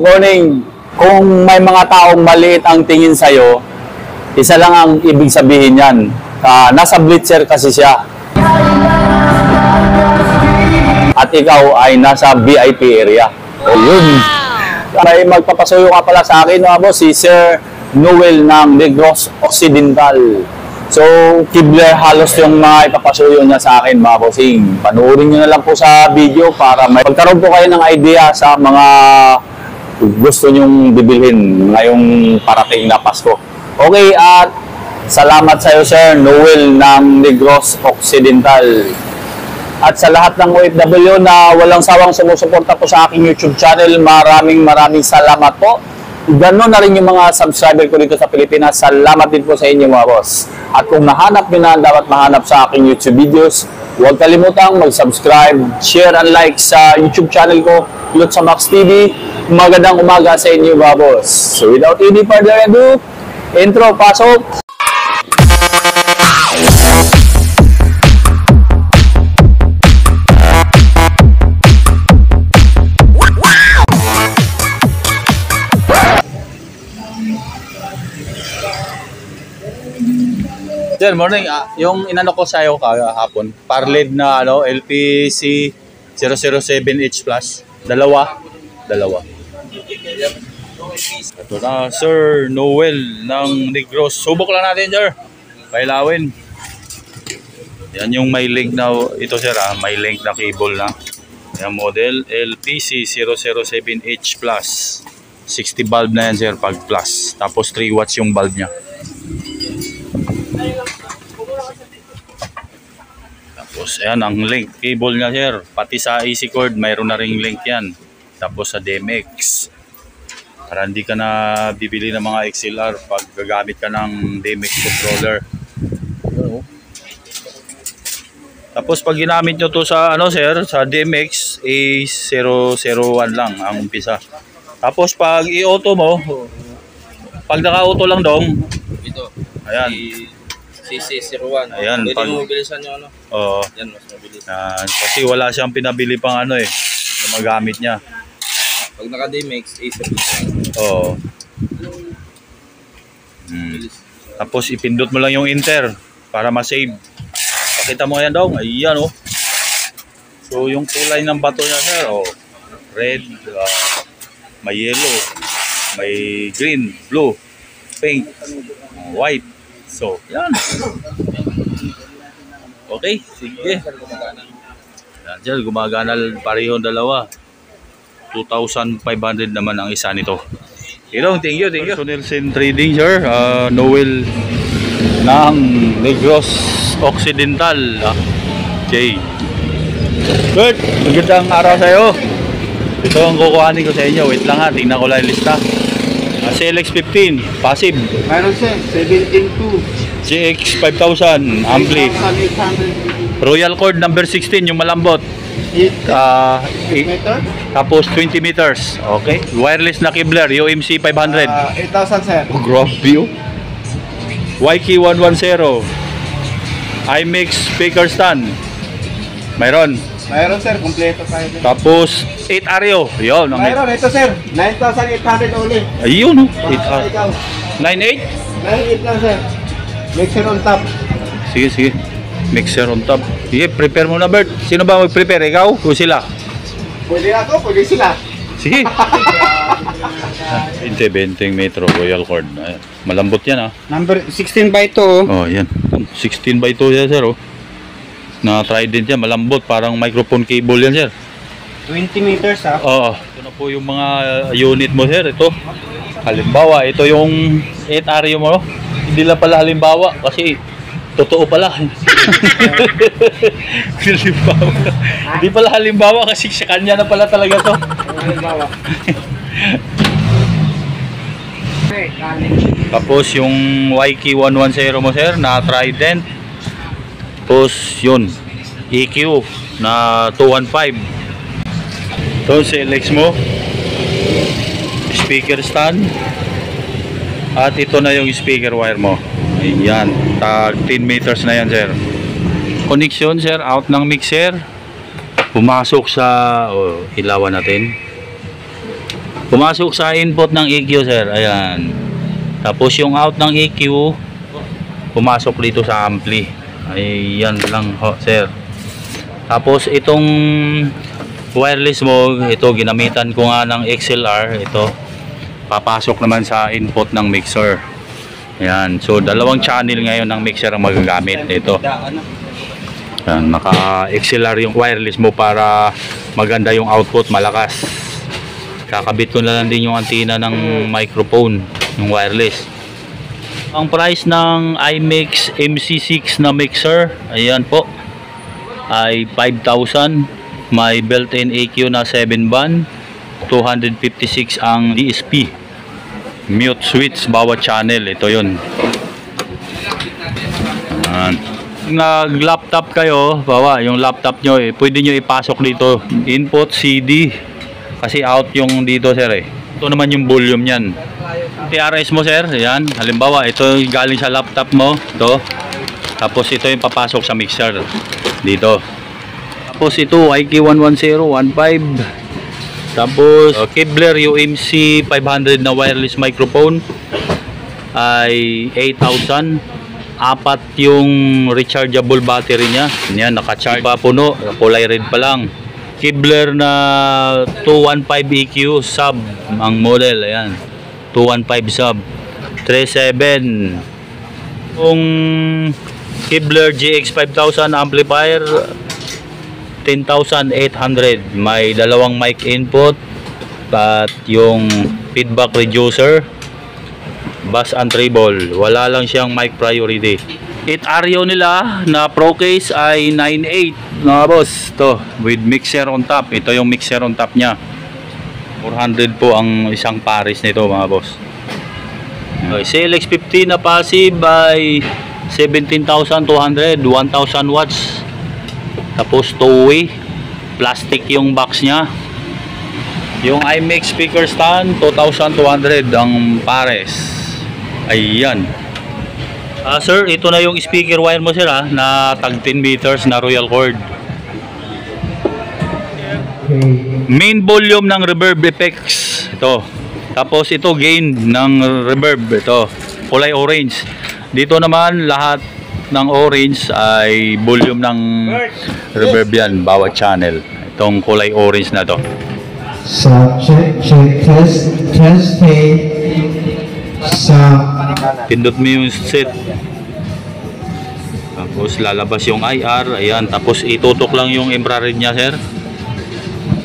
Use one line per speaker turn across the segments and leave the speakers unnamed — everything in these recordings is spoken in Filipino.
morning. Kung may mga taong maliit ang tingin sa'yo, isa lang ang ibig sabihin yan. Nasa blitzer kasi siya. At ikaw ay nasa VIP area. O yun. May magpapasuyo ka pala sa akin, mga boss, si Sir Noel ng Negros Occidental. So, Kibler halos yung mga ipapasuyo niya sa akin, mga bossing. Panoorin nyo na lang po sa video para may magkaroon po kayo ng idea sa mga gusto nyong bibilhin ngayong parating na Pasko. Okay, at salamat sa iyo, Sir Noel ng Negros Occidental. At sa lahat ng OFW na walang sawang sumusuporta po sa aking YouTube channel, maraming salamat po. Ganon na rin yung mga subscriber ko dito sa Pilipinas. Salamat din po sa inyo, mga boss. At kung nahanap nyo na dapat mahanap sa aking YouTube videos, huwag kalimutang mag-subscribe, share, and like sa YouTube channel ko, Lutz Max TV. Magandang umaga sa inyo, mga boss. So without any further ado, intro, pasok! Sir, morning. Yung inano ko sa iyo kahapon, Parled na LPC 007H Plus. Dalawa. Ito na, Sir Noel ng Negros. Subok lang natin, sir. Pailawin. Yan yung may link na, ito sir may link na cable na. Yan model LPC 007H Plus. 60 bulb na yan, sir, pag plus. Tapos 3 watts yung bulb niya. Tapos ayan ang link cable niya, sir, pati sa AC cord mayroon na ring link yan. Tapos sa DMX, para hindi ka na bibili ng mga XLR pag gagamit ka ng DMX controller. Tapos pag ginamit nyo to sa sir, sa DMX A001 lang ang umpisa. Tapos pag i-auto mo, pag naka-auto lang dong ito, ayan CC01.
Ayan,
pwede
pag
mo mobilisan yung
Oo.
Yan, mas mabilis.
Kasi wala siyang pinabili pang na magamit niya.
Pag naka-DMX, A001.
Oo. Tapos ipindot mo lang yung enter para ma-save. Pakita mo yan daw. Ayan So yung kulay ng bato niya, sir, red, may yellow, may green, blue, pink, white. So, yan. Okay, sige. Yan, sir, gumagana parehong dalawa. 2,500 naman ang isa nito. Thank you. Personal Sen Trading, sir. Noel ng Negros Occidental. Okay. Good. Magandang araw sa iyo. Ito ang kukuhanin ko sa inyo. Wait lang tingnan ko lang yung lista. CLX-15, passive.
Mayroon siya, 17.2.
GX 5000, ampli. Royal cord number 16, yung malambot.
Meter?
Tapos 20 meters. Okay. Wireless na Kibler, UMC 500.
8,000, sir.
Grabe YK110. IMAX speaker stand. Mayroon,
sir. Kompleto tayo.
tapos 8 Ario. Yun.
Mayroon, ito, sir. 9,800 only.
Ayun, 8
Ikaw.
98?
9,800 lang, sir. Mixer on top.
Sige. Mixer on top. Sige, prepare mo na, Bert. Sino ba mag-prepare? Ikaw o sila?
Pwede ako, pwede sila.
Sige. 20 metro royal cord. Ayan. Malambot yan
Number 16 by 2.
Yan. 16 by 2 yan, sir. Na Trident yan, malambot. Parang microphone cable yan, sir.
20 meters,
Ito na po yung mga unit mo, sir. Ito. Halimbawa, ito yung 8 Ario mo. Hindi lang pala halimbawa kasi totoo pala. Halimbawa. Hindi pala halimbawa kasi sa kanya na pala talaga to.
Halimbawa.
Tapos yung YK110 mo, sir, na Trident. Tapos yun, EQ na 215. Ito CLX mo. Speaker stand. At ito na yung speaker wire mo. Ayan, tag 10 meters na yan, sir. Connection, sir, out ng mixer. Pumasok sa ilawan natin. Pumasok sa input ng EQ, sir. Ayan. Tapos yung out ng EQ, pumasok dito sa ampli. Ayan lang ho, sir. Tapos itong wireless mo, ito ginamitan ko nga ng XLR. Ito, papasok naman sa input ng mixer. Ayan. So, dalawang channel ngayon ng mixer ang magagamit. Ito. Ayan, naka-XLR yung wireless mo para maganda yung output, malakas. Kakabit ko na lang din yung antenna ng microphone, yung wireless. Ang price ng iMix MC6 na mixer, ayan po, ay 5,000. May built-in EQ na 7 band, 256 ang DSP. Mute switch bawat channel, ito yun. Ayan. Nag-laptop kayo, bawa yung laptop nyo, pwede nyo ipasok dito, input CD. Kasi out yung dito, sir, eh. Ito naman yung volume niyan. TRS mo, sir, ayan. Halimbawa, ito galing sa laptop mo, ito. Tapos ito yung papasok sa mixer dito. Tapos ito IQ11015. Tapos Kevlar UMC 500 na wireless microphone ay 8,000. Apat yung rechargeable battery niya. Yan, naka-charge pa puno, kulay red pa lang. Kevlar na 215 EQ sub ang model, ayan. 215 sub 37. Yung Kevlar GX 5000 amplifier 10,800. May dalawang mic input at yung feedback reducer, bass and treble. Wala lang siyang mic priority. 8 Ario nila na Pro case ay 9.8 mga boss. Ito with mixer on top. Ito yung mixer on top nya. 400 po ang isang pares nito mga boss. Okay, CLX50 na passive ay 17,200, 1,000 watts. Tapos two-way plastic yung box nya. Yung iMix speaker stand 2,200 ang pares. Ayan. Sir, ito na yung speaker wire mo, sir, na tag 10 meters na Royal Cord. Main volume ng reverb effects, ito. Tapos ito gain ng reverb, ito. Kulay orange. Dito naman lahat ng orange ay volume ng reverb yan, bawat channel. Itong kulay orange na to.
So, check, test,
Pindot mo yung set. Tapos lalabas yung IR. Ayan. Tapos itutok lang yung infrared nya, sir.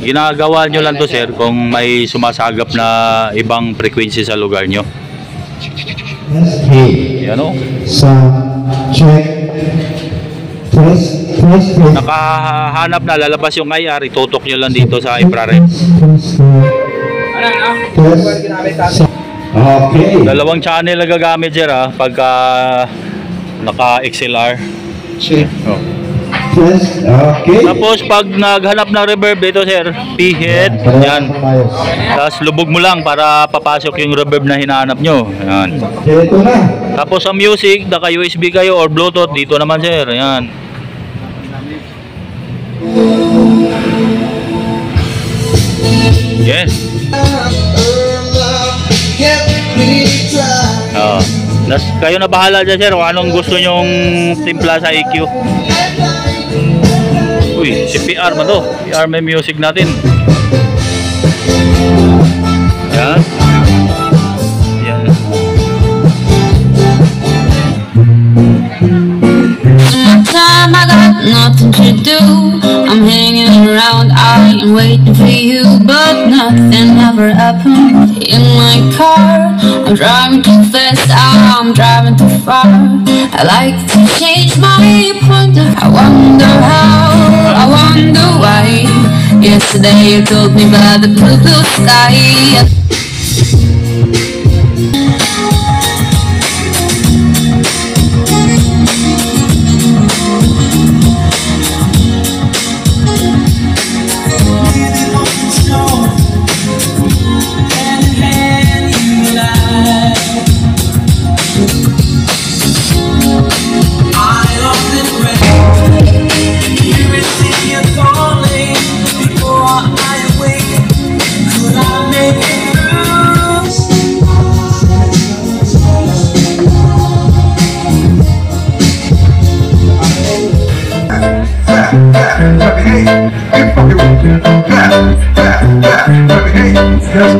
Ginagawa nyo lang to, sir, kung may sumasagap na ibang frequency sa lugar nyo. Ayan o.
So, check, test,
Nakahanap na, lalabas yung IR. Itutok nyo lang dito sa infrared.
Okay.
Dalawang channel na gagamit, sir, pagka naka-XLR. Oh.
Okay.
Tapos pag naghanap ng reverb dito, sir, P-head, yan. Tapos lubog mo lang para papasok yung reverb na hinahanap nyo. Yan.
Ito na.
Tapos sa music, naka USB kayo or Bluetooth, dito naman, sir. Yan. Yes. Kayo na bahala dyan, sir, kung anong gusto nyong timpla sa EQ. Uy, si PR man to. PR may music natin. Yan. Yan.
Time I got nothing to do. I'm hanging around, I am waiting for you, but nothing ever happened. In my car, I'm driving too fast, I'm driving too far. I like to change my point of view. I wonder how, I wonder why. Yesterday you told me about the blue, blue sky.
Before I wake, could I make it?
Next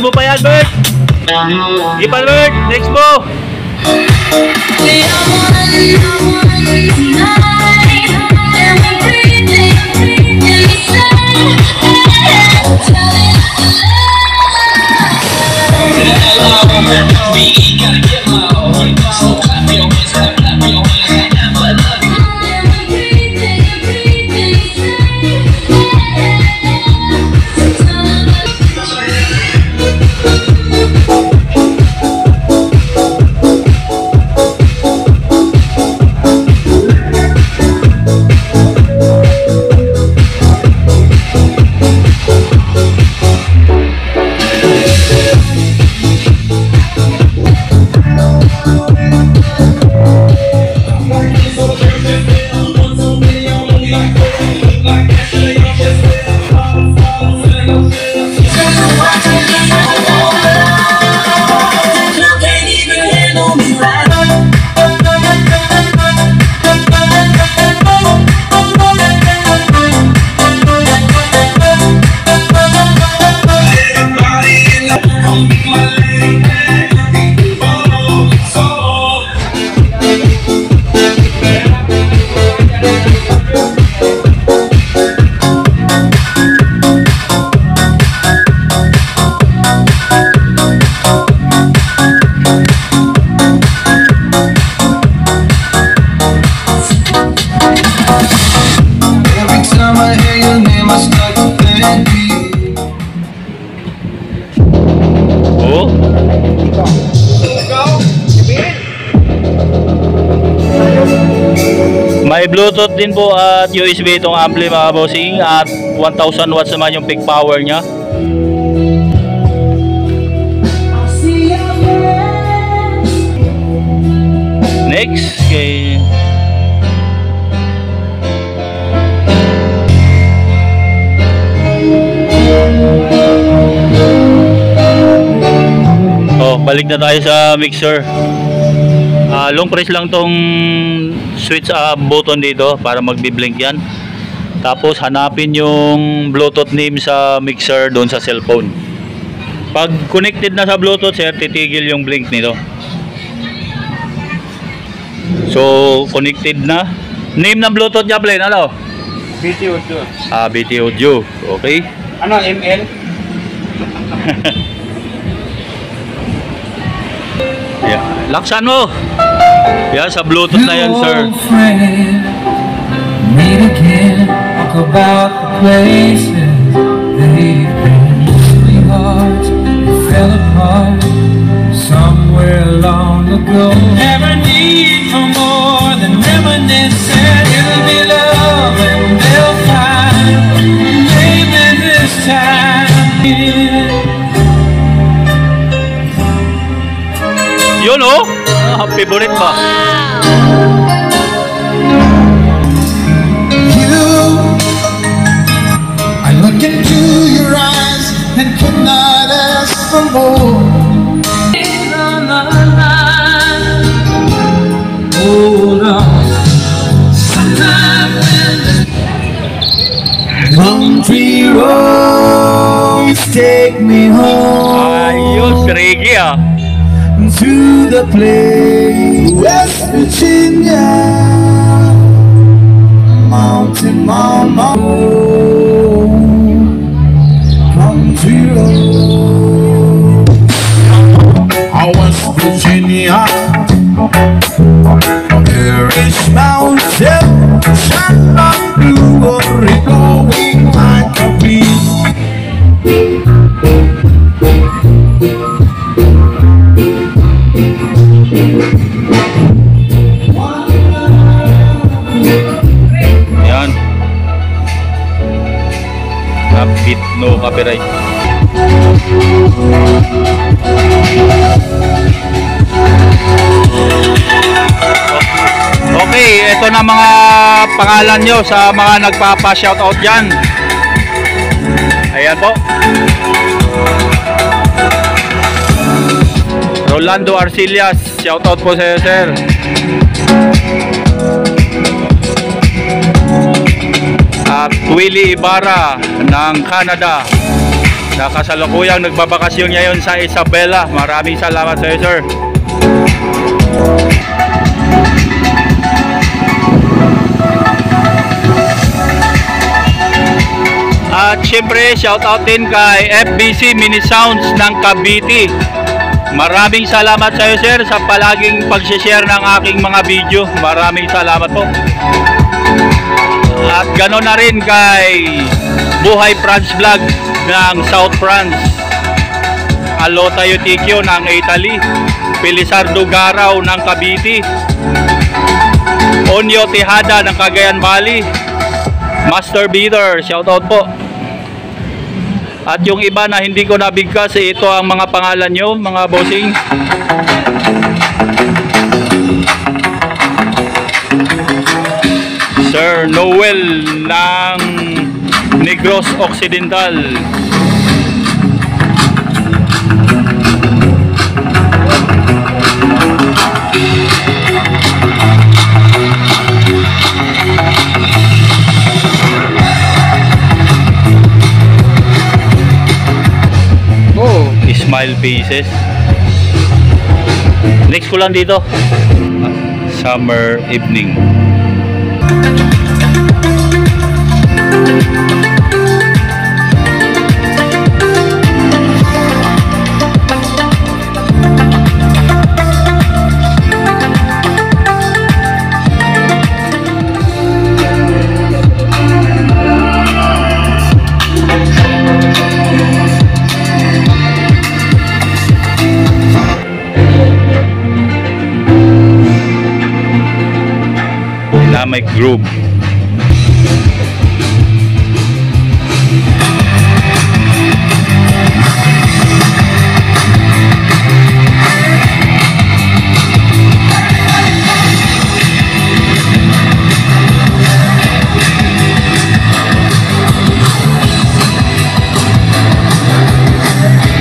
mo pa yan, Bert. Ipan, Bert. Next mo. May Bluetooth din po at USB itong ampli mga bossing, at 1000 watts naman yung peak power nya. Next kay balik na tayo sa mixer. Long press lang tong switch button dito para magbi-blink yan. Tapos hanapin yung Bluetooth name sa mixer doon sa cellphone. Pag connected na sa Bluetooth, sir, titigil yung blink nito. So connected na. Name ng Bluetooth niya, Plain, ano?
BT Audio.
BT Audio. Okay.
Ano, ML?
Yeah. Laksan mo. Yan, sa Bluetooth na yan, sir.
Meet again, talk about the places they've been. Sweethearts, they fell apart somewhere long ago. Never need for more than reminiscing. It'll be love and they'll find, maybe this time.
Yun, oh. Favorite ba?
I look into your eyes and could not ask for more. Hold on. Sometimes country roads take me home.
Ayos, reggae
to the place, West Virginia, mountain mama, country road. West Virginia, there is mountain, shine on blue, going like a bee.
Yan. Upbeat, no copyright. Okay, ito na mga pangalan nyo sa mga nagpapa-shoutout dyan. Ayan. Ayan po. Rolando Arcillas, shoutout po sa iyo, sir. At Willie Ibarra ng Canada, na kasalukuyang nagbabakasyon ngayon sa Isabela. Maraming salamat sa iyo, sir. At syempre, shoutout din kay FBC Mini Sounds ng Cavite. Maraming salamat sa iyo, sir, sa palaging pag-share ng aking mga video. Maraming salamat po. At gano'n na rin kay Buhay France Vlog ng South France, Alota Yutikyo ng Italy, Pilisardo Garaw ng Cavite, Onyo Tejada ng Cagayan Valley, Master Beater, shoutout po. At yung iba na hindi ko nabigkas, ito ang mga pangalan nyo, mga bossing. Sir Noel ng Negros Occidental, Smile Faces. Next ko lang dito, Summer Evening. Dynamic Group.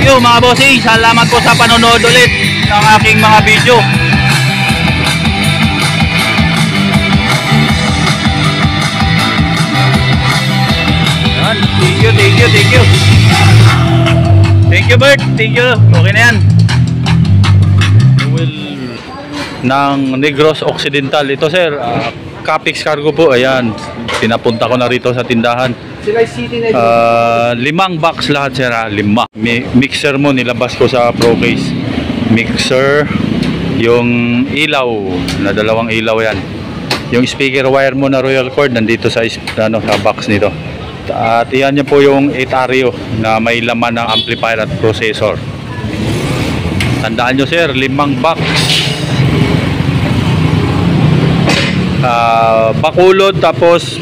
Yo mga bossing, salamat po sa panonood ulit ng aking mga video. Thank you. Thank you, Bert. Thank you. Okay na yan. Noel ng Negros Occidental. Ito, sir, Capix Cargo po. Ayan, pinapunta ko na rito sa tindahan. 5 box lahat, sir. 5. Mixer mo, nilabas ko sa Pro Case. Mixer, yung ilaw, na 2 ilaw yan. Yung speaker wire mo na Royal Cord, nandito sa box nito. At iyan niya po yung 8 Ario na may laman ng amplifier at processor. Tandaan nyo, sir, 5 box. Bakulod, tapos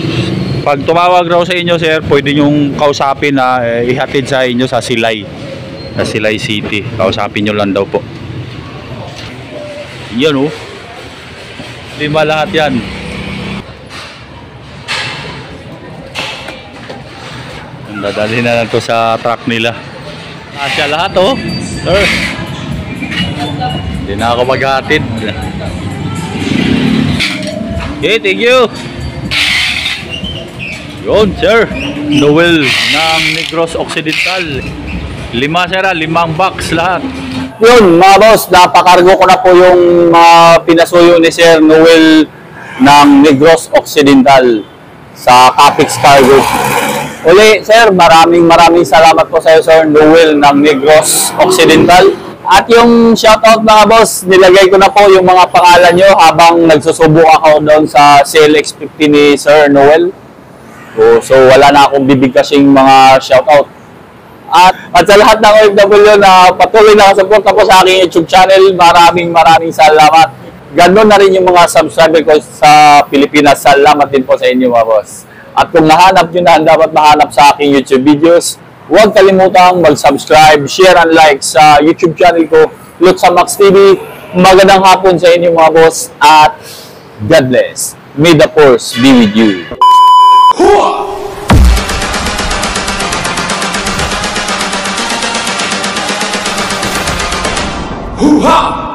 pag tumawag raw sa inyo, sir, pwede nyong kausapin na ihatid sa inyo sa Silay, sa Silay City. Kausapin nyo lang daw po. Yan o, 5 lahat yan. Dadalhin na lang to sa truck nila. Asya lahat, oh, sir. Hindi na ako maghatid. Okay, thank you. Yun, sir, Noel ng Negros Occidental. 5, sir, 5 box lahat.
Yun, mga boss, napakargo ko na po yung mga pinasuyo ni Sir Noel ng Negros Occidental sa Capix Cargo. Uli, sir, maraming salamat po sa iyo, Sir Noel ng Negros Occidental. At yung shoutout, mga boss, nilagay ko na po yung mga pangalan nyo habang nagsusubok ako doon sa CLX50 ni Sir Noel. So wala na akong bibigkasing mga shoutout. At sa lahat ng OFW na patuloy na kasuporta po sa aking YouTube channel, maraming salamat. Ganoon na rin yung mga subscriber ko sa Pilipinas. Salamat din po sa inyo, mga boss. At kung nahanap nyo na ang dapat mahanap sa aking YouTube videos, huwag kalimutang mag-subscribe, share, and like sa YouTube channel ko, Lutz Max TV. Magandang hapon sa inyo, mga boss, at God bless. May the force be with you.
Hoo-ha!